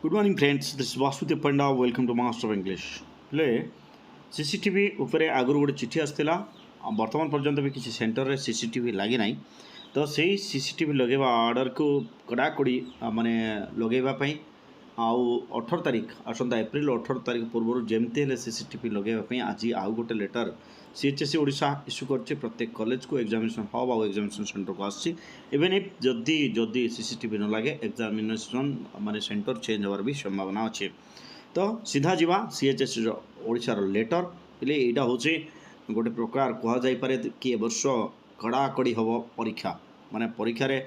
Good morning, friends. This is Vasudev Panda. Welcome to Master of English. Play CCTV उपरे आगुरी गोटे चिठी आसला बर्तमान पर्यंत भी किसी सेंटर रे सीसीटीवी लगे ना तो सही सीसीटीवी लगेवा ऑर्डर को कड़ाकड़ी माने लगेवाई आउ 18 तारीख आसंता एप्रिल 18 तारीख पूर्व जमती है सीसीटीवी लगेवाई आज आउ गोटे लेटर सीएचएससी ओडिशा इश्यू कर प्रत्येक कॉलेज को एग्जामिनेशन हब आउ एग्जामिनेशन सेंटर को आसी इवेन इफ जदि जदि सीसीटीवी न लगे एग्जामिनेशन माने सेंटर चेंज होवार भी संभावना अच्छे। तो सीधा जीवा सीएचएससी ओडिशार लेटर पहले यहाँ हूँ गोटे प्रकार कहुपे कि ए वर्ष कड़ाकड़ी हम परीक्षा माने परीक्षा रे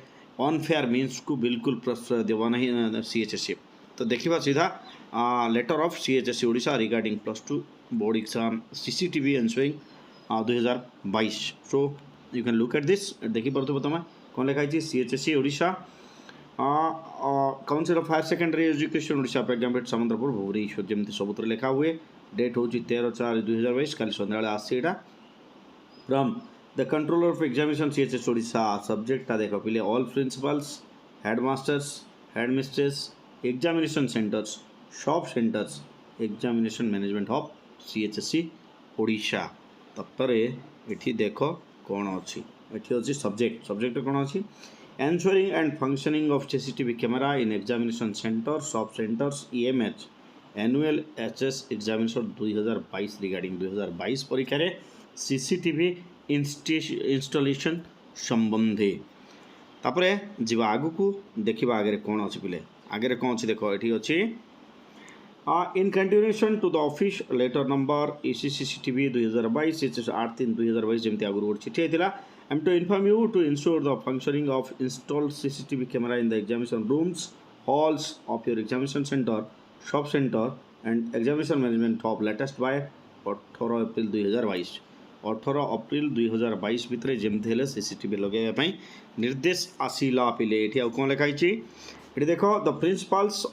अनफेयर मीन्स को बिल्कुल प्रश्रय देव ना सीएचएससी। तो देखा सीधा letter of CHSE Odisha regarding +2 board exam CCTV ensuing 2022। So you can look at this देखी पार्थ तुम कौन लिखाई CHSE Odisha council of higher secondary education Odisha प्रज्ञापीठ सामंतपुर भुवनेश्वर जमी सबुत लिखा हुए डेट हूँ 13/4/2022 कल सन्ध्या आसी from the controller of examination CHSE Odisha subject देख पे all principals headmasters headmistress examination centres शॉप centres examination management of CHSE Odisha. तत्पर ये देख कौन अच्छी ये अच्छी सब्जेक्ट कौन अच्छी ensuring and functioning of CCTV camera in examination center, shop centers, EMH, annual HS examination 2022 regarding 2022 परीक्षा रे CCTV installation संबंधी। तापरे जीवा आगु को देखिबा आगे कौन अच्छी पिले आगे कौन अच्छी देखो ये अच्छी in continuation to the office letter number ECCCTV 2022 it's 8/3/2022 जमती आगु गोटे चिठी आइतिला I am to inform you to ensure the functioning of installed CCTV camera in the examination rooms, halls of your examination center, shop center and examination management hub latest by 18 April 2022। 18 अप्रैल 2022 भितर जमती हेले CCTV लगेवाई निर्देश आसिला पिले ये कौन लिखाई ये देख the principals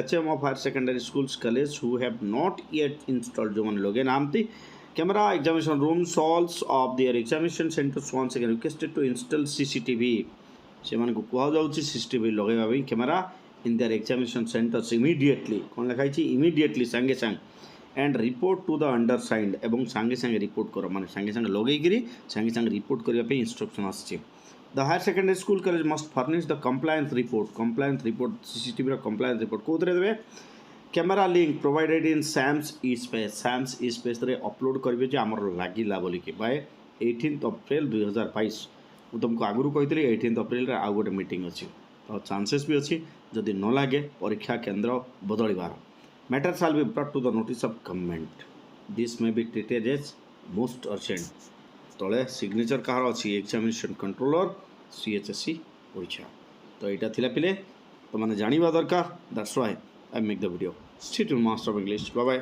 HM of higher secondary schools college who have not yet installed जो मैंने लगे Namti camera examination rooms halls of their examination centers once again requested to install CCTV से माने को कहा जाउची CCTV लगेबा भाई camera in their examination centres immediately कौन लिखाई छी इमीडिएटली संगे संग एंड रिपोर्ट टू द अंडरसाइंड एवं संगे संगे रिपोर्ट करो माने संगे संगे लगेई करी संगे संगे रिपोर्ट करिया पे इंस्ट्रक्शन आछि। The higher secondary school college must furnish the compliance report CCTV रो कंप्लायंस रिपोर्ट कोथरे देबे camera link provided in SAMS e space रे अपलोड करेंगे जे आमर लगिला बोलिकी बाय 18 अप्रैल 2022। मुझे तुमको आगुरी कही 18 अप्रैल रे आउ गोटे मीटिंग अच्छी तो चांसेस भी अच्छी जदि न लगे परीक्षा केन्द्र बदलवार matter shall be brought to the notice of government this may be treated as most urgent. तले सिग्नेचर कहार अच्छी एग्जामिनेशन कंट्रोलर सीएचएससी ओडिशा। तो यहाँ थिला पिले तो मैंने जानवा दरकार that's why I make the video. Stay tuned, Master of English. Bye bye.